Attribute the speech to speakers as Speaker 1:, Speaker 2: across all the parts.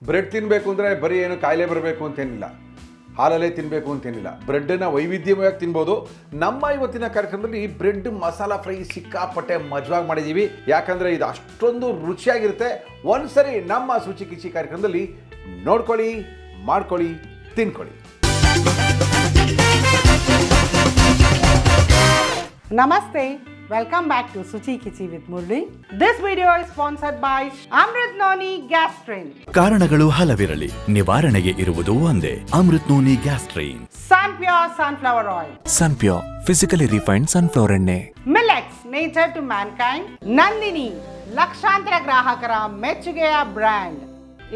Speaker 1: Bread ತಿನ್ನಬೇಕು ಅಂದರೆ ಬರೀ ಏನು ಕಾಯಿಲೆ ಬರಬೇಕು ಅಂತೇನಿಲ್ಲ, ಹಾಲಲ್ಲೇ ತಿನ್ನಬೇಕು ಅಂತೇನಿಲ್ಲ. ಬ್ರೆಡ್ಡನ್ನು ವೈವಿಧ್ಯಮಯವಾಗಿ ತಿನ್ಬೋದು. ನಮ್ಮ ಇವತ್ತಿನ ಕಾರ್ಯಕ್ರಮದಲ್ಲಿ ಬ್ರೆಡ್ ಮಸಾಲ ಫ್ರೈ ಸಿಕ್ಕಾಪಟ್ಟೆ ಮಜವಾಗಿ ಮಾಡಿದ್ದೀವಿ. ಯಾಕಂದರೆ ಇದು ಅಷ್ಟೊಂದು ರುಚಿಯಾಗಿರುತ್ತೆ. ಒಂದ್ಸರಿ ನಮ್ಮ ಶುಚಿ ಕಿಚಿ ಕಾರ್ಯಕ್ರಮದಲ್ಲಿ ನೋಡ್ಕೊಳ್ಳಿ, ಮಾಡ್ಕೊಳ್ಳಿ, ತಿನ್ಕೊಳ್ಳಿ.
Speaker 2: Namaste. Welcome back to Suchi Kichi with Murli. This video is sponsored by Amrit Noni Gastrin.
Speaker 3: ಕಾರಣಗಳು ಹಲವಿರಲಿ, ನಿವಾರಣೆಗೆ ಇರುವುದು ಒಂದೇ. Amrit Noni Gastrin.
Speaker 2: Sunpure Sunflower Oil.
Speaker 4: Sunpure physically refined sunflower ಎಣ್ಣೆ.
Speaker 2: Millets, nature to mankind. Nandini, ಲಕ್ಷಾಂತರ ಗ್ರಾಹಕರ ಮೆಚ್ಚುಗೆಯ ಬ್ರ್ಯಾಂಡ್.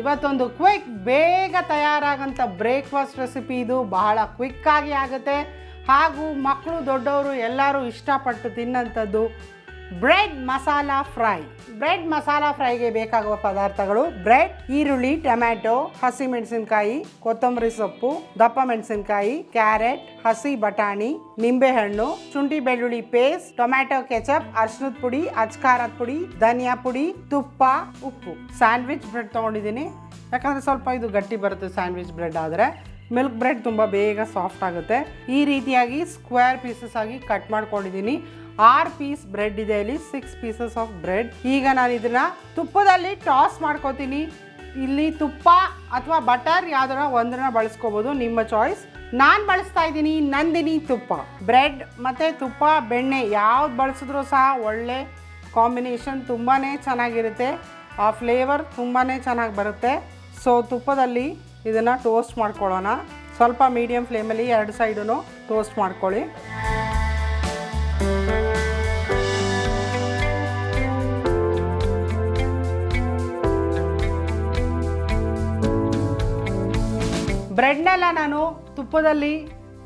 Speaker 2: ಇವತ್ತೊಂದು ಕ್ವಿಕ್ ಬೇಗ ತಯಾರಾಗಂತ ಬ್ರೇಕ್ಫಾಸ್ಟ್ ರೆಸಿಪಿ. ಇದು ಬಹಳ ಕ್ವಿಕ್ ಆಗಿ ಆಗುತ್ತೆ ಹಾಗೂ ಮಕ್ಕಳು ದೊಡ್ಡವರು ಎಲ್ಲರೂ ಇಷ್ಟಪಟ್ಟು ತಿನ್ನಂಥದ್ದು bread masala fry. Bread masala ಫ್ರೈಗೆ ಬೇಕಾಗುವ ಪದಾರ್ಥಗಳು: ಬ್ರೆಡ್, ಈರುಳ್ಳಿ, ಟೊಮ್ಯಾಟೊ, ಹಸಿಮೆಣಸಿನಕಾಯಿ, ಕೊತ್ತಂಬರಿ ಸೊಪ್ಪು, ದಪ್ಪ ಮೆಣಸಿನಕಾಯಿ, ಕ್ಯಾರೆಟ್, ಹಸಿ ಬಟಾಣಿ, ನಿಂಬೆಹಣ್ಣು, ಶುಂಠಿ ಬೆಳ್ಳುಳ್ಳಿ ಪೇಸ್ಟ್, ಟೊಮ್ಯಾಟೊ ಕೆಚಪ್, ಅರಿಶಿನದ ಪುಡಿ, ಅಚ್ಕಾರದ ಪುಡಿ, ಧನಿಯಾ ಪುಡಿ, ತುಪ್ಪ, ಉಪ್ಪು. ಸ್ಯಾಂಡ್ವಿಚ್ ಬ್ರೆಡ್ ತೊಗೊಂಡಿದ್ದೀನಿ, ಯಾಕಂದರೆ ಸ್ವಲ್ಪ ಇದು ಗಟ್ಟಿ ಬರುತ್ತೆ ಸ್ಯಾಂಡ್ವಿಚ್ ಬ್ರೆಡ್ ಆದರೆ. ಮಿಲ್ಕ್ ಬ್ರೆಡ್ ತುಂಬ ಬೇಗ ಸಾಫ್ಟ್ ಆಗುತ್ತೆ. ಈ ರೀತಿಯಾಗಿ ಸ್ಕ್ವೇರ್ ಪೀಸಸ್ ಆಗಿ ಕಟ್ ಮಾಡ್ಕೊಂಡಿದ್ದೀನಿ. 6 ಪೀಸ್ ಬ್ರೆಡ್ ಇದೆ, ಇಲ್ಲಿ 6 ಪೀಸಸ್ ಆಫ್ ಬ್ರೆಡ್. ಈಗ ನಾನು ಇದನ್ನು ತುಪ್ಪದಲ್ಲಿ ಟಾಸ್ ಮಾಡ್ಕೋತೀನಿ. ಇಲ್ಲಿ ತುಪ್ಪ ಅಥವಾ ಬಟರ್ ಯಾವ್ದಾರ ಒಂದನ್ನ ಬಳಸ್ಕೋಬೋದು, ನಿಮ್ಮ ಚಾಯ್ಸ್. ನಾನು ಬಳಸ್ತಾ ಇದ್ದೀನಿ ನಂದಿನಿ ತುಪ್ಪ. ಬ್ರೆಡ್ ಮತ್ತು ತುಪ್ಪ, ಬೆಣ್ಣೆ ಯಾವ್ದು ಬಳಸಿದ್ರೂ ಸಹ ಒಳ್ಳೆ ಕಾಂಬಿನೇಷನ್, ತುಂಬಾ ಚೆನ್ನಾಗಿರುತ್ತೆ. ಆ ಫ್ಲೇವರ್ ತುಂಬಾ ಚೆನ್ನಾಗಿ ಬರುತ್ತೆ. ಸೊ ತುಪ್ಪದಲ್ಲಿ ಇದನ್ನು ಟೋಸ್ಟ್ ಮಾಡ್ಕೊಳ್ಳೋಣ. ಸ್ವಲ್ಪ ಮೀಡಿಯಮ್ ಫ್ಲೇಮಲ್ಲಿ 2 ಸೈಡೂ ಟೋಸ್ಟ್ ಮಾಡ್ಕೊಳ್ಳಿ. ಬ್ರೆಡ್ನೆಲ್ಲ ನಾನು ತುಪ್ಪದಲ್ಲಿ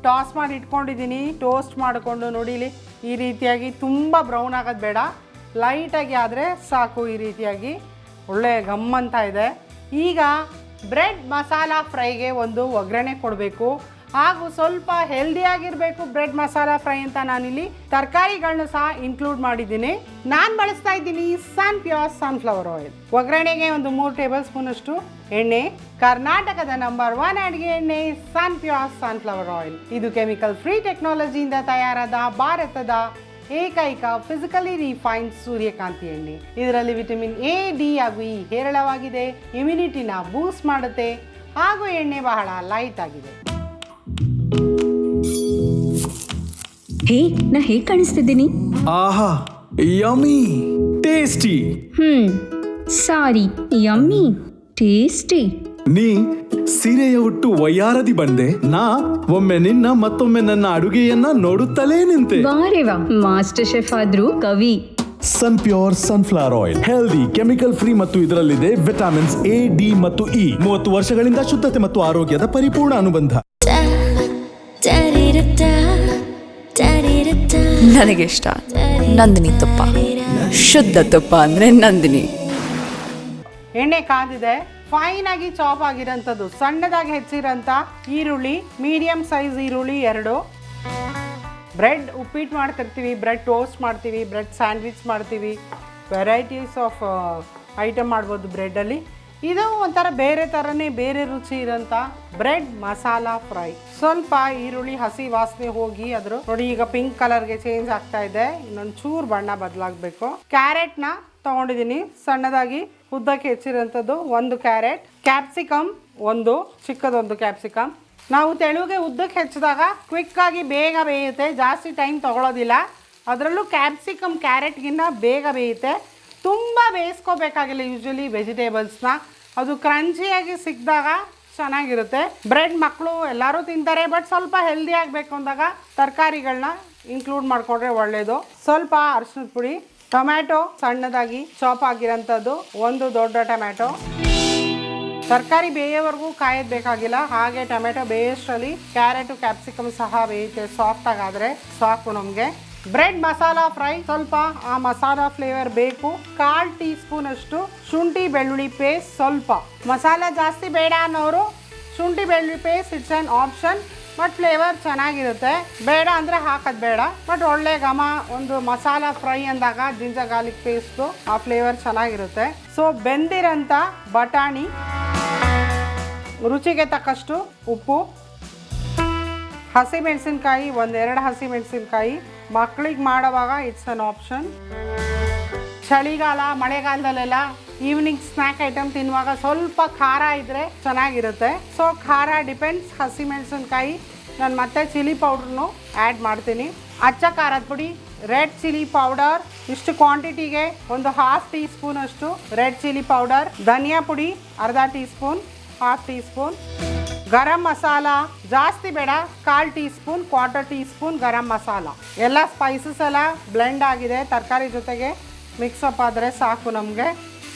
Speaker 2: ಟಾಸ್ ಮಾಡಿ ಇಟ್ಕೊಂಡಿದ್ದೀನಿ. ಟೋಸ್ಟ್ ಮಾಡಿಕೊಂಡು ನೋಡಿಲಿ, ಈ ರೀತಿಯಾಗಿ ತುಂಬ ಬ್ರೌನ್ ಆಗೋದು ಬೇಡ, ಲೈಟಾಗಿ ಆದರೆ ಸಾಕು. ಈ ರೀತಿಯಾಗಿ ಒಳ್ಳೆ ಗಮ್ಮಂತ ಇದೆ. ಈಗ ಬ್ರೆಡ್ ಮಸಾಲ ಫ್ರೈಗೆ ಒಂದು ಒಗ್ಗರಣೆ ಕೊಡಬೇಕು ಹಾಗೂ ಸ್ವಲ್ಪ ಹೆಲ್ದಿಯಾಗಿರಬೇಕು ಬ್ರೆಡ್ ಮಸಾಲ ಫ್ರೈ ಅಂತ ನಾನಿಲ್ಲಿ ತರಕಾರಿಗಳನ್ನ ಸಹ ಇನ್ಕ್ಲೂಡ್ ಮಾಡಿದ್ದೀನಿ. ನಾನು ಬಳಸ್ತಾ ಇದ್ದೀನಿ ಸನ್ಪ್ಯೂರ್ ಸನ್ಫ್ಲವರ್ ಆಯಿಲ್. ಒಗ್ಗರಣೆಗೆ ಒಂದು 3 ಟೇಬಲ್ ಸ್ಪೂನ್ ಅಷ್ಟು ಎಣ್ಣೆ. ಕರ್ನಾಟಕದ ನಂಬರ್ 1 ಅಡುಗೆ ಎಣ್ಣೆ ಸನ್ಪ್ಯೂರ್ ಸನ್ಫ್ಲವರ್ ಆಯಿಲ್. ಇದು ಕೆಮಿಕಲ್ ಫ್ರೀ ಟೆಕ್ನಾಲಜಿಯಿಂದ ತಯಾರಾದ ಭಾರತದ ಏಕೈಕ ಫಿಸಿಕಲಿ ರಿಫೈನ್ಡ್ ಸೂರ್ಯಕಾಂತಿ ಎಣ್ಣೆ. ಇದರಲ್ಲಿ ವಿಟಮಿನ್ ಎ, ಡಿ ಹಾಗೂ ಇ ಹೇರಳವಾಗಿದೆ. ಇಮ್ಯುನಿಟಿನ ಬೂಸ್ಟ್ ಮಾಡುತ್ತೆ ಹಾಗೂ ಎಣ್ಣೆ ಬಹಳ ಲೈಟ್ ಆಗಿದೆ.
Speaker 5: ಹೇ, ನಾ ಹೇಗೆ ಕಾಣಿಸ್ತಿದ್ದೀನಿ?
Speaker 4: ಆಹಾ, ಯಮ್ಮಿ, ಟೇಸ್ಟಿ.
Speaker 5: ಸಾರಿ, ಯಮ್ಮಿ, ಟೇಸ್ಟಿ.
Speaker 4: ನೀ ಸೀರೆಯ ಉಟ್ಟು ವಯ್ಯಾರದಿ ಬಂದೆ, ನಾ ಒಮ್ಮೆ ನಿನ್ನ ಮತ್ತೊಮ್ಮೆ ನನ್ನ ಅಡುಗೆಯನ್ನ ನೋಡುತ್ತಲೇ ನಿಂತೆ.
Speaker 5: ವಾರೆ ವಾ, ಮಾಸ್ಟರ್ ಶೆಫ್ ಆದ್ರೂ ಕವಿ.
Speaker 4: Sunpure sunflower oil healthy, chemical free ಮತ್ತು ಇದರಲ್ಲಿದೆ ವಿಟಮಿನ್ಸ್ ಎ, ಡಿ ಮತ್ತು ಇ. 30 ವರ್ಷಗಳಿಂದ ಶುದ್ಧತೆ ಮತ್ತು ಆರೋಗ್ಯದ ಪರಿಪೂರ್ಣ ಅನುಬಂಧ.
Speaker 6: ನನಗೆ ಇಷ್ಟ ನಂದಿನಿ ತುಪ್ಪ. ಶುದ್ಧ ತುಪ್ಪ ಅಂದ್ರೆ ನಂದಿನಿ.
Speaker 2: ಎಣ್ಣೆ ಕಾದಿದೆ. ಫೈನ್ ಆಗಿ ಚಾಪ್ ಆಗಿರೋಂಥದ್ದು ಸಣ್ಣದಾಗಿ ಹೆಚ್ಚಿರೋಂಥ ಈರುಳ್ಳಿ, ಮೀಡಿಯಮ್ ಸೈಜ್ ಈರುಳ್ಳಿ 2. ಬ್ರೆಡ್ ಉಪ್ಪಿಟ್ಟು ಮಾಡ್ತಿರ್ತೀವಿ, ಬ್ರೆಡ್ ಟೋಸ್ಟ್ ಮಾಡ್ತೀವಿ, ಬ್ರೆಡ್ ಸ್ಯಾಂಡ್ವಿಚ್ ಮಾಡ್ತೀವಿ, ವೆರೈಟೀಸ್ ಆಫ್ ಐಟಮ್ ಮಾಡ್ಬೋದು ಬ್ರೆಡ್ಡಲ್ಲಿ. ಇದು ಒಂಥರ ಬೇರೆ ಥರನೇ ಬೇರೆ ರುಚಿ ಇರೋಂಥ ಬ್ರೆಡ್ ಮಸಾಲ ಫ್ರೈ. ಸ್ವಲ್ಪ ಈರುಳ್ಳಿ ಹಸಿ ವಾಸನೆ ಹೋಗಿ ಅದ್ರ ನೋಡಿ ಈಗ ಪಿಂಕ್ ಕಲರ್ಗೆ ಚೇಂಜ್ ಆಗ್ತಾ ಇದೆ. ಇನ್ನೊಂದು ಚೂರು ಬಣ್ಣ ಬದಲಾಗಬೇಕು. ಕ್ಯಾರೆಟ್ನ ತೊಗೊಂಡಿದ್ದೀನಿ, ಸಣ್ಣದಾಗಿ ಉದ್ದಕ್ಕೆ ಹೆಚ್ಚಿರೋಂಥದ್ದು 1 ಕ್ಯಾರೆಟ್. ಕ್ಯಾಪ್ಸಿಕಮ್ ಒಂದು ಚಿಕ್ಕದೊಂದು ಕ್ಯಾಪ್ಸಿಕಮ್. ನಾವು ತೆಳುಗೆ ಉದ್ದಕ್ಕೆ ಹೆಚ್ಚಿದಾಗ ಕ್ವಿಕ್ಕಾಗಿ ಬೇಗ ಬೇಯುತ್ತೆ, ಜಾಸ್ತಿ ಟೈಮ್ ತೊಗೊಳೋದಿಲ್ಲ. ಅದರಲ್ಲೂ ಕ್ಯಾಪ್ಸಿಕಮ್ ಕ್ಯಾರೆಟ್ಗಿನ್ನ ಬೇಗ ಬೇಯುತ್ತೆ. ತುಂಬ ಬೇಯಿಸ್ಕೋಬೇಕಾಗಿಲ್ಲ ಯೂಶ್ವಲಿ ವೆಜಿಟೇಬಲ್ಸ್ನ. ಅದು ಕ್ರಂಚಿಯಾಗಿ ಸಿಕ್ಕಿದಾಗ ಚೆನ್ನಾಗಿರುತ್ತೆ. ಬ್ರೆಡ್ ಮಕ್ಕಳು ಎಲ್ಲರೂ ತಿಂತಾರೆ, ಬಟ್ ಸ್ವಲ್ಪ ಹೆಲ್ದಿ ಆಗಬೇಕು ಅಂದಾಗ ತರಕಾರಿಗಳನ್ನ ಇನ್ಕ್ಲೂಡ್ ಮಾಡಿಕೊಂಡ್ರೆ ಒಳ್ಳೆಯದು. ಸ್ವಲ್ಪ ಅರಿಶಿನದ ಪುಡಿ, ಟೊಮ್ಯಾಟೊ ಸಣ್ಣದಾಗಿ ಚಾಪ್ ಆಗಿರೋಂಥದ್ದು 1 ದೊಡ್ಡ ಟೊಮ್ಯಾಟೊ. ತರಕಾರಿ ಬೇಯೋವರೆಗೂ ಕಾಯೋದು ಬೇಕಾಗಿಲ್ಲ, ಹಾಗೆ ಟೊಮೆಟೊ ಬೇಯೋಷ್ಟರಲ್ಲಿ ಕ್ಯಾರೆಟು ಕ್ಯಾಪ್ಸಿಕಮ್ ಸಹ ಬೇಯುತ್ತೆ. ಸಾಫ್ಟ್ ಆಗಾದರೆ ಸಾಕು ನಮಗೆ. ಬ್ರೆಡ್ ಮಸಾಲ ಫ್ರೈ ಸ್ವಲ್ಪ ಆ ಮಸಾಲ ಫ್ಲೇವರ್ ಬೇಕು. 1/4 ಟೀ ಸ್ಪೂನ್ ಅಷ್ಟು ಶುಂಠಿ ಬೆಳ್ಳುಳ್ಳಿ ಪೇಸ್ಟ್. ಸ್ವಲ್ಪ ಮಸಾಲ ಜಾಸ್ತಿ ಬೇಡ ಅನ್ನೋರು ಶುಂಠಿ ಬೆಳ್ಳುಳ್ಳಿ paste it's on option, but flavour ಚೆನ್ನಾಗಿರುತ್ತೆ. ಬೇಡ ಅಂದರೆ ಹಾಕೋದು ಬೇಡ, ಬಟ್ ಒಳ್ಳೆ ಘಮ. ಒಂದು ಮಸಾಲ ಫ್ರೈ ಅಂದಾಗ ಜಿಂಜರ್ ಗಾರ್ಲಿಕ್ ಪೇಸ್ಟು ಆ ಫ್ಲೇವರ್ ಚೆನ್ನಾಗಿರುತ್ತೆ. ಸೊ ಬೆಂದಿರೋಂಥ ಬಟಾಣಿ ರುಚಿಗೆ ತಕ್ಕಷ್ಟು ಉಪ್ಪು, ಹಸಿಮೆಣಸಿನ್ಕಾಯಿ 1-2 ಹಸಿಮೆಣಸಿನ್ಕಾಯಿ. ಮಕ್ಕಳಿಗೆ ಮಾಡೋವಾಗ ಇಟ್ಸ್ ಅನ್ ಆಪ್ಷನ್. ಚಳಿಗಾಲ ಮಳೆಗಾಲದಲ್ಲೆಲ್ಲ ಈವ್ನಿಂಗ್ ಸ್ನ್ಯಾಕ್ ಐಟಮ್ ತಿನ್ನುವಾಗ ಸ್ವಲ್ಪ ಖಾರ ಇದ್ದರೆ ಚೆನ್ನಾಗಿರುತ್ತೆ. ಸೊ ಖಾರ ಡಿಪೆಂಡ್ಸ್. ಹಸಿಮೆಣಸಿನ್ಕಾಯಿ ನಾನು ಮತ್ತೆ ಚಿಲ್ಲಿ ಪೌಡ್ರನ್ನು ಆ್ಯಡ್ ಮಾಡ್ತೀನಿ. ಅಚ್ಚ ಖಾರದ ಪುಡಿ, ರೆಡ್ ಚಿಲ್ಲಿ ಪೌಡರ್, ಇಷ್ಟು ಕ್ವಾಂಟಿಟಿಗೆ ಒಂದು 1/2 ಟೀ ಸ್ಪೂನ್ ಅಷ್ಟು ರೆಡ್ ಚಿಲ್ಲಿ ಪೌಡರ್. ಧನಿಯಾ ಪುಡಿ 1/2 tea spoon, 1/2 tea spoon. Garam masala ಜಾಸ್ತಿ ಬೇಡ, 1/4 tea spoon, 1/4 tea spoon garam masala. ಎಲ್ಲ ಸ್ಪೈಸಸ್ ಎಲ್ಲ ಬ್ಲೆಂಡ್ ಆಗಿದೆ, ತರಕಾರಿ ಜೊತೆಗೆ ಮಿಕ್ಸಪ್ ಆದರೆ ಸಾಕು ನಮಗೆ.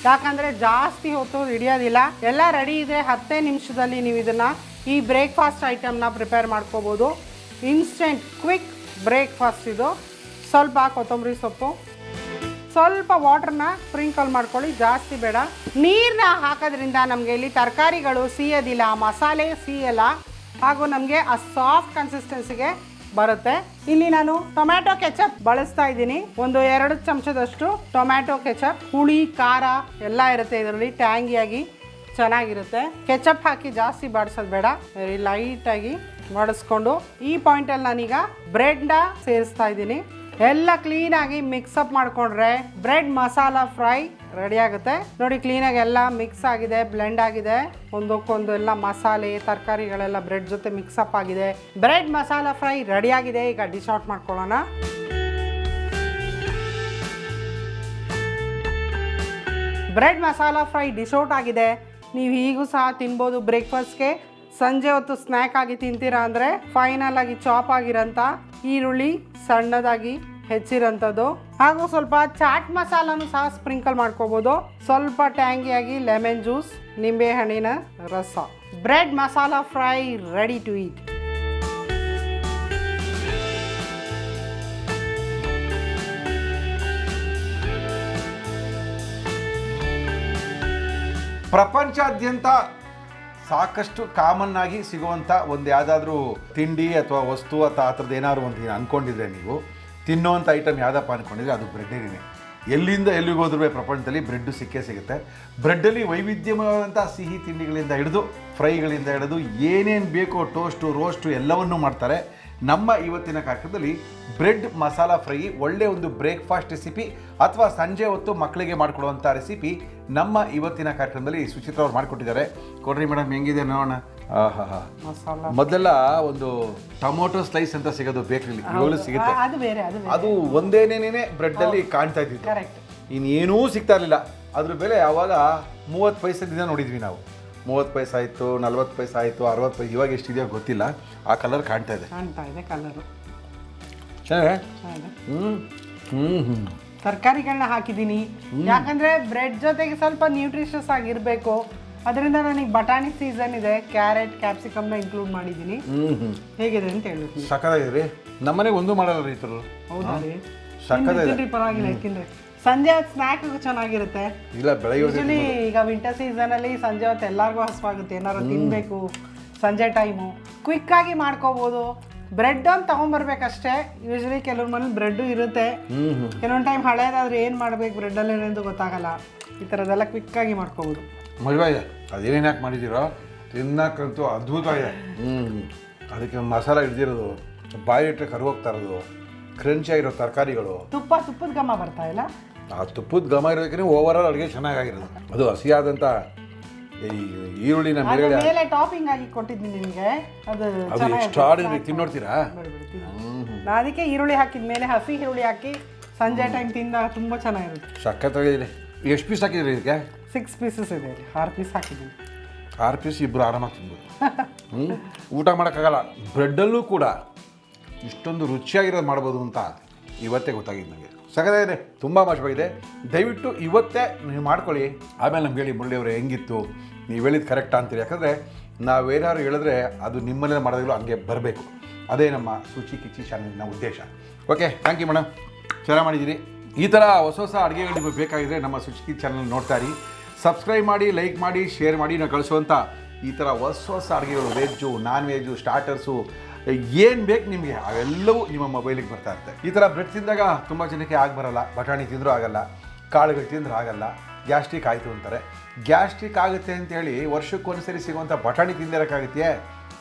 Speaker 2: ಯಾಕಂದರೆ ಜಾಸ್ತಿ ಹೊತ್ತು ಹಿಡಿಯೋದಿಲ್ಲ. ಎಲ್ಲ ರೆಡಿ ಇದೆ. 10 ನಿಮಿಷದಲ್ಲಿ ನೀವು ಇದನ್ನು ಈ ಬ್ರೇಕ್ಫಾಸ್ಟ್ ಐಟಮ್ನ ಪ್ರಿಪೇರ್ ಮಾಡ್ಕೋಬೋದು. ಇನ್ಸ್ಟೆಂಟ್ ಕ್ವಿಕ್ ಬ್ರೇಕ್ಫಾಸ್ಟ್ ಇದು. ಸ್ವಲ್ಪ ಕೊತ್ತಂಬರಿ ಸೊಪ್ಪು, ಸ್ವಲ್ಪ ವಾಟ್ರನ್ನ ಸ್ಪ್ರಿಂಕಲ್ ಮಾಡ್ಕೊಳ್ಳಿ, ಜಾಸ್ತಿ ಬೇಡ. ನೀರನ್ನ ಹಾಕೋದ್ರಿಂದ ನಮಗೆ ಇಲ್ಲಿ ತರಕಾರಿಗಳು ಸಿಯೋದಿಲ್ಲ, ಮಸಾಲೆ ಸಿಯಲ್ಲ, ಹಾಗೂ ನಮಗೆ ಆ ಸಾಫ್ಟ್ ಕನ್ಸಿಸ್ಟೆನ್ಸಿಗೆ ಬರುತ್ತೆ. ಇಲ್ಲಿ ನಾನು ಟೊಮ್ಯಾಟೊ ಕೆಚಪ್ ಬಳಸ್ತಾ ಇದ್ದೀನಿ. 1-2 ಚಮಚದಷ್ಟು ಟೊಮ್ಯಾಟೊ ಕೆಚಪ್. ಹುಳಿ ಖಾರ ಎಲ್ಲ ಇರುತ್ತೆ ಇದರಲ್ಲಿ, ಟ್ಯಾಂಗಿಯಾಗಿ ಚೆನ್ನಾಗಿರುತ್ತೆ. ಕೆಚಪ್ ಹಾಕಿ ಜಾಸ್ತಿ ಬಾಡಿಸೋದು ಬೇಡ, ವೆರಿ ಲೈಟಾಗಿ ಬಾಡಿಸ್ಕೊಂಡು ಈ ಪಾಯಿಂಟಲ್ಲಿ ನಾನೀಗ ಬ್ರೆಡ್ನ ಸೇರಿಸ್ತಾ ಇದ್ದೀನಿ. ಎಲ್ಲ ಕ್ಲೀನಾಗಿ ಮಿಕ್ಸಪ್ ಮಾಡಿಕೊಂಡ್ರೆ ಬ್ರೆಡ್ ಮಸಾಲ ಫ್ರೈ ರೆಡಿ ಆಗುತ್ತೆ. ನೋಡಿ, ಕ್ಲೀನಾಗಿ ಎಲ್ಲ ಮಿಕ್ಸ್ ಆಗಿದೆ, ಬ್ಲೆಂಡ್ ಆಗಿದೆ. ಒಂದಕ್ಕೊಂದು ಎಲ್ಲ ಮಸಾಲೆ ತರಕಾರಿಗಳೆಲ್ಲ ಬ್ರೆಡ್ ಜೊತೆ ಮಿಕ್ಸಪ್ ಆಗಿದೆ. ಬ್ರೆಡ್ ಮಸಾಲ ಫ್ರೈ ರೆಡಿ ಆಗಿದೆ. ಈಗ ಡಿಶ್ ಔಟ್ ಮಾಡ್ಕೊಳ್ಳೋಣ. Bread masala fry dish out ಆಗಿದೆ. ನೀವು ಈಗೂ ಸಹ ತಿನ್ಬೋದು ಬ್ರೇಕ್ಫಾಸ್ಟ್ಗೆ. ಸಂಜೆ ಹೊತ್ತು ಸ್ನ್ಯಾಕ್ ಆಗಿ ತಿಂತೀರಾ ಅಂದರೆ ಫೈನಲ್ ಆಗಿ ಚಾಪ್ ಆಗಿರೋಂಥ ಈರುಳ್ಳಿ ಸಣ್ಣದಾಗಿ ಹೆಚ್ಚಿರೋಂಥದ್ದು, ಹಾಗೂ ಸ್ವಲ್ಪ ಚಾಟ್ ಮಸಾಲನೂ ಸಹ ಸ್ಪ್ರಿಂಕಲ್ ಮಾಡ್ಕೋಬೋದು. ಸ್ವಲ್ಪ ಟ್ಯಾಂಗಿಯಾಗಿ ಲೆಮನ್ ಜ್ಯೂಸ್, ನಿಂಬೆ ಹಣ್ಣಿನ ರಸ. Bread masala fry ready to eat.
Speaker 1: ಪ್ರಪಂಚಾದ್ಯಂತ ಸಾಕಷ್ಟು ಕಾಮನ್ ಆಗಿ ಸಿಗುವಂಥ ಒಂದು ಯಾವುದಾದ್ರೂ ತಿಂಡಿ ಅಥವಾ ವಸ್ತು ಅಥವಾ ಆ ಥರದ್ದು ಏನಾದ್ರು ಒಂದು ಅಂದ್ಕೊಂಡಿದ್ರೆ, ನೀವು ತಿನ್ನೋವಂಥ ಐಟಮ್ ಯಾವುದಪ್ಪ ಅಂದ್ಕೊಂಡಿದ್ರೆ ಅದು ಬ್ರೆಡ್ಡೇನೆ. ಎಲ್ಲಿಂದ ಎಲ್ಲಿಗೆ ಹೋದ್ರೂ ಪ್ರಪಂಚದಲ್ಲಿ ಬ್ರೆಡ್ಡು ಸಿಕ್ಕೇ ಸಿಗುತ್ತೆ. ಬ್ರೆಡ್ಡಲ್ಲಿ ವೈವಿಧ್ಯಮಯವಾದಂಥ ಸಿಹಿ ತಿಂಡಿಗಳಿಂದ ಹಿಡಿದು ಫ್ರೈಗಳಿಂದ ಹಿಡಿದು ಏನೇನು ಬೇಕೋ ಟೋಸ್ಟು ರೋಸ್ಟು ಎಲ್ಲವನ್ನೂ ಮಾಡ್ತಾರೆ. ನಮ್ಮ ಇವತ್ತಿನ ಕಾರ್ಯಕ್ರಮದಲ್ಲಿ ಬ್ರೆಡ್ ಮಸಾಲ ಫ್ರೈ ಒಳ್ಳೆಯ ಒಂದು ಬ್ರೇಕ್ಫಾಸ್ಟ್ ರೆಸಿಪಿ ಅಥವಾ ಸಂಜೆ ಹೊತ್ತು ಮಕ್ಕಳಿಗೆ ಮಾಡಿಕೊಡುವಂಥ ರೆಸಿಪಿ ನಮ್ಮ ಇವತ್ತಿನ ಕಾರ್ಯಕ್ರಮದಲ್ಲಿ ಸುಚಿತ್ರ ಅವ್ರು ಮಾಡಿಕೊಟ್ಟಿದ್ದಾರೆ. ಕೊಡ್ರಿ ಮೇಡಮ್, ಹೆಂಗಿದೆ ನೋಡೋಣ.
Speaker 2: ಮಸಾಲ
Speaker 1: ಮೊದಲೆಲ್ಲ ಒಂದು ಟೊಮೊಟೊ ಸ್ಲೈಸ್ ಅಂತ ಸಿಗೋದು ಬೇಕ್ರಿಲಿ, ಇವಾಗಲೂ ಸಿಗುತ್ತೆ.
Speaker 2: ಅದು ಬೇರೆ,
Speaker 1: ಅದು ಒಂದೇನೇನೇ ಬ್ರೆಡ್ಡಲ್ಲಿ ಕಾಣ್ತಾ ಇದ್ದಿದ್ದು,
Speaker 2: ಕರೆಕ್ಟ್.
Speaker 1: ಇನ್ನೇನೂ ಸಿಗ್ತಾ ಇರಲಿಲ್ಲ. ಅದ್ರ ಬೆಲೆ ಆವಾಗ 30 ಪೈಸೆದಿಂದ ನೋಡಿದ್ವಿ ನಾವು. 30 ಪೈಸೆ ಆಯಿತು, 40 ಪೈಸೆ ಆಯಿತು, 60 ಪೈಸೆ. ಇವಾಗ ಎಷ್ಟಿದೆಯೋ ಗೊತ್ತಿಲ್ಲ. ಆ ಕಲರ್ ಕಾಣ್ತಾ ಇದೆ
Speaker 2: ಕಲರು
Speaker 1: ಚೆನ್ನಾಗಿ.
Speaker 2: ತರಕಾರಿಗಳನ್ನ ಹಾಕಿದ್ದೀನಿ, ಯಾಕಂದ್ರೆ ಬ್ರೆಡ್ ಜೊತೆಗೆ ಸ್ವಲ್ಪ ನ್ಯೂಟ್ರಿಷಸ್ ಆಗಿರಬೇಕು. ಅದರಿಂದ ನನಗೆ ಬಟಾಣಿ ಸೀಸನ್ ಇದೆ, ಕ್ಯಾರೆಟ್ ಕ್ಯಾಪ್ಸಿಕಮ್ನ ಇನ್ಕ್ಲೂಡ್ ಮಾಡಿದ್ದೀನಿ. ಹೇಗಿದೆ ಅಂತ ಹೇಳ್ತೀನಿ.
Speaker 1: ಸಕ್ಕದಾಗಿದೆ. ನಮ್ಮನೆಗೆ ಒಂದು ಮಾಡಲ್ಲ ರೈತರು.
Speaker 2: ಹೌದಾ ರೀ?
Speaker 1: ಸಕ್ಕದಾಗಿದೆ,
Speaker 2: ಪರವಾಗಿಲ್ಲ. ಯಾಕೆಂದ್ರೆ ಸಂಜೆ ಹೊತ್ತು ಸ್ನ್ಯಾಕ್ ಚೆನ್ನಾಗಿರುತ್ತೆ.
Speaker 1: ಇಲ್ಲ ಬೆಳಗ್ಗೆ
Speaker 2: ಈಗ ವಿಂಟರ್ ಸೀಸನ್ ಅಲ್ಲಿ ಸಂಜೆ ಹೊತ್ತು ಎಲ್ಲರಿಗೂ ಹಸುವಾಗುತ್ತೆ, ಏನಾದ್ರು ತಿನ್ಬೇಕು ಸಂಜೆ ಟೈಮು. ಕ್ವಿಕ್ ಆಗಿ ಮಾಡ್ಕೋಬಹುದು. ಬ್ರೆಡ್ ಅಂತ ತಗೊಂಡ್ಬರ್ಬೇಕಷ್ಟೇ. ಯೂಶಲಿ ಕೆಲವ್ರ ಮನೇಲಿ ಬ್ರೆಡ್ಡು ಇರುತ್ತೆ, ಕೆಲವೊಂದು ಟೈಮ್ ಹಳೇದಾದ್ರೆ ಏನು ಮಾಡ್ಬೇಕು ಬ್ರೆಡ್ಡಲ್ಲಿ ಏನೆಂದು ಗೊತ್ತಾಗಲ್ಲ. ಈ ಥರದ್ದೆಲ್ಲ ಕ್ವಿಕ್ ಆಗಿ ಮಾಡ್ಕೋಬೋದು.
Speaker 1: ಮಜಾ ಇದೆ. ಅದೇನೇನು ಯಾಕೆ ಮಾಡಿದ್ದೀರೋ ತಿನ್ನಕ್ಕಂತೂ ಅದ್ಭುತವಾಗಿದೆ. ಅದಕ್ಕೆ ಮಸಾಲ ಹಿಡ್ದಿರೋದು, ಬಾಯಿಟ್ರೆ ಕರ್ಗೋಗ್ತಾ ಇರೋದು, ಕ್ರಂಚಿಯಾಗಿರೋ ತರಕಾರಿಗಳು,
Speaker 2: ತುಪ್ಪದ ಘಮ ಬರ್ತಾ ಇಲ್ಲ.
Speaker 1: ಆ ತುಪ್ಪದ ಘಮ ಇರೋದಕ್ಕೆ ಓವರ್ ಆಲ್ ಅಡುಗೆ ಚೆನ್ನಾಗಿರೋದು. ಅದು ಹಸಿಯಾದಂಥ ಈ ಈರುಳ್ಳಿನ
Speaker 2: ಮೇಲೆ ಟಾಪಿಂಗ್ ಆಗಿ ಕೊಟ್ಟಿದ್ದೀನಿ ನಿಮಗೆ. ಅದು
Speaker 1: ಎಕ್ಸ್ಟ್ರಾರ್ಡಿನರಿ. ತಿನ್ನೋಡ್ತೀರಾ?
Speaker 2: ನಾನು ಅದಕ್ಕೆ ಈರುಳ್ಳಿ ಹಾಕಿದ ಮೇಲೆ ಹಸಿ ಈರುಳ್ಳಿ ಹಾಕಿ ಸಂಜೆ ಟೈಮ್ ತಿಂದಾಗ ತುಂಬ ಚೆನ್ನಾಗಿರುತ್ತೆ.
Speaker 1: ಸಖತ್ತಾಗಿದೆ. ಎಷ್ಟು ಪೀಸ್ ಹಾಕಿದ್ರಿ ಇದಕ್ಕೆ?
Speaker 2: 6 ಪೀಸಸ್ ಇದೆ. 6 ಪೀಸ್ ಹಾಕಿದ್ದೀನಿ.
Speaker 1: 6 ಪೀಸ್ ಇಬ್ಬರು ಆರಾಮಾಗಿ ತಿನ್ಬೋದು. ಊಟ ಮಾಡೋಕ್ಕಾಗಲ್ಲ. ಬ್ರೆಡ್ಡಲ್ಲೂ ಕೂಡ ಇಷ್ಟೊಂದು ರುಚಿಯಾಗಿರೋದು ಮಾಡ್ಬೋದು ಅಂತ ಇವತ್ತೇ ಗೊತ್ತಾಗಿದ್ದು ನನಗೆ. ಸಖತ್ತಾಗಿದೆ, ತುಂಬ ಮಜವಾಗಿದೆ. ದಯವಿಟ್ಟು ಇವತ್ತೇ ನೀವು ಮಾಡ್ಕೊಳ್ಳಿ. ಆಮೇಲೆ ನಮ್ಗೆ ಹೇಳಿ, ಮುರಳಿಯವರು ಹೆಂಗಿತ್ತು, ನೀವು ಹೇಳಿದ್ದು ಕರೆಕ್ಟಾ ಅಂತೀರಿ. ಯಾಕಂದರೆ ನಾವೇನಾದ್ರು ಹೇಳಿದ್ರೆ ಅದು ನಿಮ್ಮಲ್ಲೇ ಮಾಡೋದಿಲ್ಲ, ಹಂಗೆ ಬರಬೇಕು. ಅದೇ ನಮ್ಮ ಶುಚಿ ಕಿಚಿ ಚಾನಲ್ನ ಉದ್ದೇಶ. ಓಕೆ, ಥ್ಯಾಂಕ್ ಯು ಮೇಡಮ್, ಚೆನ್ನಾಗಿ ಮಾಡಿದ್ದೀರಿ. ಈ ಥರ ಹೊಸ ಅಡುಗೆಗಳು ನಿಮಗೆ ಬೇಕಾಗಿದ್ದರೆ ನಮ್ಮ ಶುಚಿ ಕಿಚಿ ಚಾನಲ್ ನೋಡ್ತಾ ಇರಿ. ಸಬ್ಸ್ಕ್ರೈಬ್ ಮಾಡಿ, ಲೈಕ್ ಮಾಡಿ, ಶೇರ್ ಮಾಡಿ. ನಾವು ಕಳಿಸುವಂಥ ಈ ಥರ ಹೊಸ ಅಡುಗೆಗಳು, ವೆಜ್ಜು, ನಾನ್ ವೆಜ್ಜು, ಸ್ಟಾರ್ಟರ್ಸು, ಏನು ಬೇಕು ನಿಮಗೆ ಅವೆಲ್ಲವೂ ನಿಮ್ಮ ಮೊಬೈಲಿಗೆ ಬರ್ತಾ ಇರುತ್ತೆ. ಈ ಥರ ಬ್ರೆಡ್ ತಿಂದಾಗ ತುಂಬ ಜನಕ್ಕೆ ಬರಲ್ಲ. ಬಟಾಣಿ ತಿಂದರೂ ಆಗಲ್ಲ, ಕಾಳುಗಳು ತಿಂದರೂ ಆಗಲ್ಲ, ಗ್ಯಾಸ್ಟ್ರಿಕ್ ಆಯಿತು ಅಂತಾರೆ. ಗ್ಯಾಸ್ಟ್ರಿಕ್ ಆಗುತ್ತೆ ಅಂತೇಳಿ ವರ್ಷಕ್ಕೊಂದ್ಸರಿ ಸಿಗುವಂಥ ಬಟಾಣಿ ತಿಂದಿರೋಕ್ಕಾಗುತ್ತೆಯೇ?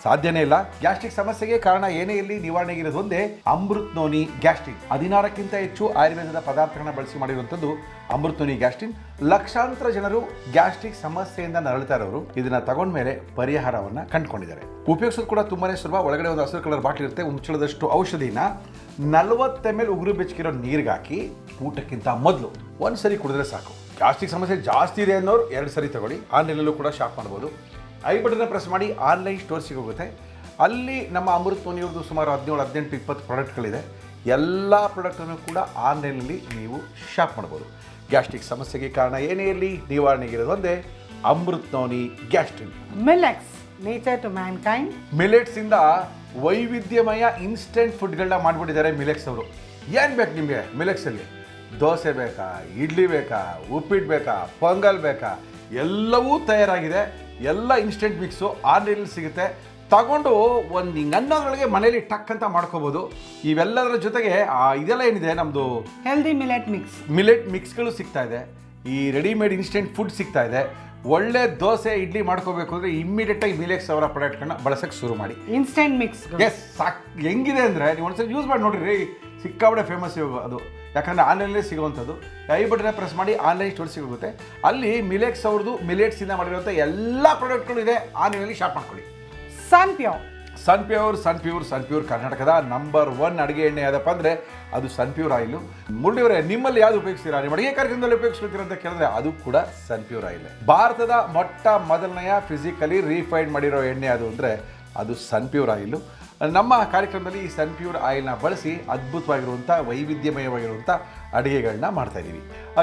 Speaker 1: ಸಾಧ್ಯನೇ ಇಲ್ಲ. ಗ್ಯಾಸ್ಟ್ರಿಕ್ ಸಮಸ್ಯೆಗೆ ಕಾರಣ ಏನೇ ಇಲ್ಲಿ ನಿವಾರಣೆಗಿರೋದು ಒಂದೇ ಅಮೃತ್ ನೋನಿ ಗ್ಯಾಸ್ಟ್ರಿನ್. 16ಕ್ಕಿಂತ ಹೆಚ್ಚು ಆಯುರ್ವೇದದ ಪದಾರ್ಥಗಳನ್ನ ಬಳಸಿ ಮಾಡಿರುವಂಥದ್ದು ಅಮೃತ್ ನೋನಿ ಗ್ಯಾಸ್ಟ್ರಿನ್. ಲಕ್ಷಾಂತರ ಜನರು ಗ್ಯಾಸ್ಟ್ರಿಕ್ ಸಮಸ್ಯೆಯಿಂದ ನರಳ್ತಾ ಇರೋರು ಇದನ್ನ ತಗೊಂಡ್ಮೇಲೆ ಪರಿಹಾರವನ್ನ ಕಂಡುಕೊಂಡಿದ್ದಾರೆ. ಉಪಯೋಗಿಸೋದು ಕೂಡ ತುಂಬಾನೇ ಸುಲಭ. ಒಳಗಡೆ ಒಂದು ಹಸಿರು ಕಲರ್ ಬಾಟ್ಲ್ ಇರುತ್ತೆ. ಮುಚ್ಚಳದಷ್ಟು ಔಷಧಿನ 40 ml ಉಗುರು ಬೆಚ್ಚಗಿರೋ ನೀರಿಗೆ ಹಾಕಿ ಊಟಕ್ಕಿಂತ ಮೊದಲು ಒಂದ್ಸರಿ ಕುಡಿದ್ರೆ ಸಾಕು. ಗ್ಯಾಸ್ಟ್ರಿಕ್ ಸಮಸ್ಯೆ ಜಾಸ್ತಿ ಇದೆ ಅನ್ನೋರು 2 ಸರಿ ತಗೊಳ್ಳಿ. ಆನ್ಲೈನಲ್ಲೂ ಕೂಡ ಶಾಪ್ ಮಾಡ್ಬೋದು. ಐ ಬಟನ್ನ ಪ್ರೆಸ್ ಮಾಡಿ ಆನ್ಲೈನ್ ಸ್ಟೋರ್ ಸಿಗೋಗುತ್ತೆ. ಅಲ್ಲಿ ನಮ್ಮ ಅಮೃತ್ ನೋನಿಯವ್ರದ್ದು ಸುಮಾರು 17, 18, 20 ಪ್ರಾಡಕ್ಟ್ಗಳಿದೆ. ಎಲ್ಲ ಪ್ರಾಡಕ್ಟನ್ನು ಕೂಡ ಆನ್ಲೈನಲ್ಲಿ ನೀವು ಶಾಪ್ ಮಾಡ್ಬೋದು. ಗ್ಯಾಸ್ಟ್ರಿಕ್ ಸಮಸ್ಯೆಗೆ ಕಾರಣ ಏನೇ ಇರಲಿ ನಿವಾರಣೆಗಿರೋದು ಒಂದೇ Amrit Noni Gastrin.
Speaker 2: Millets nature to mankind.
Speaker 1: ಮಿಲೆಟ್ಸಿಂದ ವೈವಿಧ್ಯಮಯ ಇನ್ಸ್ಟೆಂಟ್ ಫುಡ್ಗಳನ್ನ ಮಾಡಿಬಿಟ್ಟಿದ್ದಾರೆ ಮಿಲೆಕ್ಸ್ ಅವರು. ಏನು ಬೇಕು ನಿಮಗೆ ಮಿಲೆಕ್ಸಲ್ಲಿ? ದೋಸೆ ಬೇಕಾ, ಇಡ್ಲಿ ಬೇಕಾ, ಉಪ್ಪಿಟ್ಟು ಬೇಕಾ, ಪೊಂಗಲ್ ಬೇಕಾ, ಎಲ್ಲವೂ ತಯಾರಾಗಿದೆ. ಎಲ್ಲ ಇನ್ಸ್ಟೆಂಟ್ ಮಿಕ್ಸು ಆನ್ಲೈನಲ್ಲಿ ಸಿಗುತ್ತೆ. ತಗೊಂಡು ಒಂದು ಹಿಂಗೆ ಅನ್ನೋದ್ರೊಳಗೆ ಮನೇಲಿ ಟಕ್ ಅಂತ ಮಾಡ್ಕೋಬೋದು. ಇವೆಲ್ಲದರ ಜೊತೆಗೆ ಇದೆಲ್ಲ ಏನಿದೆ ನಮ್ಮದು
Speaker 2: ಹೆಲ್ದಿ ಮಿಲೆಟ್ ಮಿಕ್ಸ್,
Speaker 1: ಮಿಲೆಟ್ ಮಿಕ್ಸ್ಗಳು ಸಿಗ್ತಾ ಇದೆ. ಈ ರೆಡಿಮೇಡ್ ಇನ್ಸ್ಟೆಂಟ್ ಫುಡ್ ಸಿಗ್ತಾ ಇದೆ. ಒಳ್ಳೆ ದೋಸೆ ಇಡ್ಲಿ ಮಾಡ್ಕೋಬೇಕು ಅಂದರೆ ಇಮ್ಮಿಡಿಯೇಟಾಗಿ ಮಿಲೆಕ್ಸ್ ಅವರ ಪ್ರಾಡಕ್ಟ್ಗಳನ್ನ ಬಳಸೋಕ್ಕೆ ಶುರು ಮಾಡಿ.
Speaker 2: ಇನ್ಸ್ಟೆಂಟ್ ಮಿಕ್ಸ್
Speaker 1: ಎಸ್ ಸಾಕು. ಹೆಂಗಿದೆ ಅಂದರೆ ನೀವು ಒಂದ್ಸರಿ ಯೂಸ್ ಮಾಡಿ ನೋಡಿರಿ, ಸಿಕ್ಕಾಬಡೆ ಫೇಮಸ್ ಇವಾಗ ಅದು. ಯಾಕಂದರೆ ಆನ್ಲೈನಲ್ಲೇ ಸಿಗುವಂಥದ್ದು. ಐ ಬಟನ್ನ ಪ್ರೆಸ್ ಮಾಡಿ ಆನ್ಲೈನ್ ಸ್ಟೋರ್ ಸಿಗುತ್ತೆ. ಅಲ್ಲಿ ಮಿಲೆಕ್ಸ್ ಅವ್ರದ್ದು ಮಿಲೆಟ್ಸಿಂದ ಮಾಡಿರುವಂಥ ಎಲ್ಲ ಪ್ರಾಡಕ್ಟ್ಗಳು ಇದೆ. ಆನ್ಲೈನಲ್ಲಿ ಶಾಪ್ ಮಾಡ್ಕೊಳ್ಳಿ. ಸನ್ ಪ್ಯೂರ್ ಕರ್ನಾಟಕದ ನಂಬರ್ 1 ಅಡುಗೆ ಎಣ್ಣೆ ಯಾವುದಪ್ಪ ಅಂದರೆ ಅದು ಸನ್ ಪ್ಯೂರ್ ಆಯಿಲು. ಮುರಳಿಯವರೇ, ನಿಮ್ಮಲ್ಲಿ ಯಾವುದು ಉಪಯೋಗಿಸ್ತೀರಾ? ನಿಮ್ಮ ಅಡುಗೆ ಕಾರ್ಯಕ್ರಮದಲ್ಲಿ ಉಪಯೋಗಿಸ್ಕೊಳ್ತೀರಾ ಅಂತ ಕೇಳಿದ್ರೆ ಅದು ಕೂಡ ಸನ್ ಪ್ಯೂರ್ ಆಯಿಲ್. ಭಾರತದ ಮೊದಲನೆಯ ಫಿಸಿಕಲಿ ರೀಫೈಂಡ್ ಮಾಡಿರೋ ಎಣ್ಣೆ ಅದು ಅಂದರೆ ಅದು ಸನ್ ಪ್ಯೂರ್ ಆಯಿಲು. ನಮ್ಮ ಕಾರ್ಯಕ್ರಮದಲ್ಲಿ ಈ ಸನ್ ಪ್ಯೂರ್ ಆಯಿಲ್ನ ಬಳಸಿ ಅದ್ಭುತವಾಗಿರುವಂಥ ವೈವಿಧ್ಯಮಯವಾಗಿರುವಂಥ ಅಡುಗೆಗಳನ್ನ ಮಾಡ್ತಾಯಿದ್ದೀವಿ.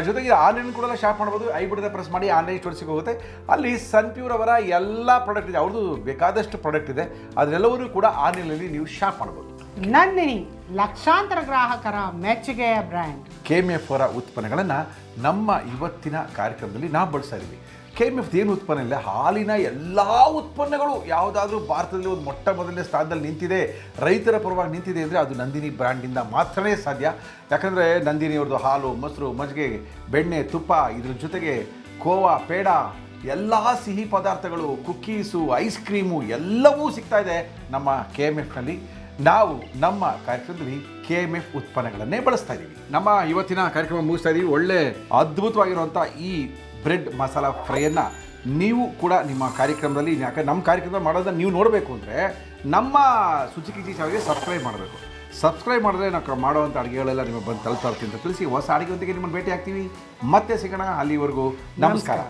Speaker 1: ಜೊತೆಗೆ ಆನ್ಲೈನ್ ಕೂಡ ಶಾಪ್ ಮಾಡ್ಬೋದು. ಐ ಬಟನ್ನ ಪ್ರೆಸ್ ಮಾಡಿ ಆನ್ಲೈನ್ ಸ್ಟೋರ್ ಸಿಗೋಗುತ್ತೆ. ಅಲ್ಲಿ ಸನ್ ಪ್ಯೂರ್ ಅವರ ಎಲ್ಲ ಪ್ರಾಡಕ್ಟ್ ಇದೆ. ಅವ್ರದ್ದು ಬೇಕಾದಷ್ಟು ಪ್ರಾಡಕ್ಟ್ ಇದೆ. ಅದರೆಲ್ಲವನ್ನೂ ಕೂಡ ಆನ್ಲೈನಲ್ಲಿ ನೀವು ಶಾಪ್ ಮಾಡ್ಬೋದು.
Speaker 2: ನಂದಿನಿ ಲಕ್ಷಾಂತರ ಗ್ರಾಹಕರ ಮೆಚ್ಚುಗೆಯ ಬ್ರ್ಯಾಂಡ್.
Speaker 1: KMF ಅವರ ಉತ್ಪನ್ನಗಳನ್ನು ನಮ್ಮ ಇವತ್ತಿನ ಕಾರ್ಯಕ್ರಮದಲ್ಲಿ ನಾವು ಬಳಸ್ತಾ ಇದ್ದೀವಿ. KMF ಏನು ಉತ್ಪನ್ನ ಇಲ್ಲ, ಹಾಲಿನ ಎಲ್ಲ ಉತ್ಪನ್ನಗಳು ಯಾವುದಾದ್ರೂ ಭಾರತದಲ್ಲಿ ಒಂದು ಮೊದಲನೇ ಸ್ಥಾನದಲ್ಲಿ ನಿಂತಿದೆ, ರೈತರ ಪರವಾಗಿ ನಿಂತಿದೆ ಅಂದರೆ ಅದು ನಂದಿನಿ ಬ್ರ್ಯಾಂಡಿಂದ ಮಾತ್ರನೇ ಸಾಧ್ಯ. ಯಾಕಂದರೆ ನಂದಿನಿಯವ್ರದ್ದು ಹಾಲು, ಮೊಸರು, ಮಜ್ಜಿಗೆ, ಬೆಣ್ಣೆ, ತುಪ್ಪ, ಇದ್ರ ಜೊತೆಗೆ ಕೋವಾ, ಪೇಡ, ಎಲ್ಲ ಸಿಹಿ ಪದಾರ್ಥಗಳು, ಕುಕ್ಕೀಸು, ಐಸ್ ಕ್ರೀಮು ಎಲ್ಲವೂ ಸಿಗ್ತಾ ಇದೆ ನಮ್ಮ KMFನಲ್ಲಿ. ನಾವು ನಮ್ಮ ಕಾರ್ಯಕ್ರಮದಲ್ಲಿ KMF ಉತ್ಪನ್ನಗಳನ್ನೇ ಬಳಸ್ತಾ ಇದ್ದೀವಿ. ನಮ್ಮ ಇವತ್ತಿನ ಕಾರ್ಯಕ್ರಮ ಮುಗಿಸ್ತಾ ಇದ್ದೀವಿ. ಒಳ್ಳೆ ಅದ್ಭುತವಾಗಿರುವಂಥ ಈ ಬ್ರೆಡ್ ಮಸಾಲ ಫ್ರೈಯನ್ನು ನೀವು ಕೂಡ ನಿಮ್ಮ ಕಾರ್ಯಕ್ರಮದಲ್ಲಿ, ಯಾಕಂದರೆ ನಮ್ಮ ಕಾರ್ಯಕ್ರಮದಲ್ಲಿ ಮಾಡೋದನ್ನ ನೀವು ನೋಡಬೇಕು ಅಂದರೆ ನಮ್ಮ ಸುಚಿಕಿ ಚಾನಲ್ಗೆ ಸಬ್ಸ್ಕ್ರೈಬ್ ಮಾಡಬೇಕು. ಸಬ್ಸ್ಕ್ರೈಬ್ ಮಾಡಿದ್ರೆ ನಾವು ಮಾಡುವಂಥ ಅಡುಗೆಗಳೆಲ್ಲ ನಿಮಗೆ ಬಂದು ತಲುಪ್ತಾ ಇರ್ತೀನಿ ಅಂತ ತಿಳಿಸಿ ಹೊಸ ಅಡುಗೆಯೊಂದಿಗೆ ನಿಮ್ಮನ್ನು ಭೇಟಿ ಆಗ್ತೀವಿ. ಮತ್ತೆ ಸಿಗೋಣ. ಅಲ್ಲಿವರೆಗೂ ನಮಸ್ಕಾರ.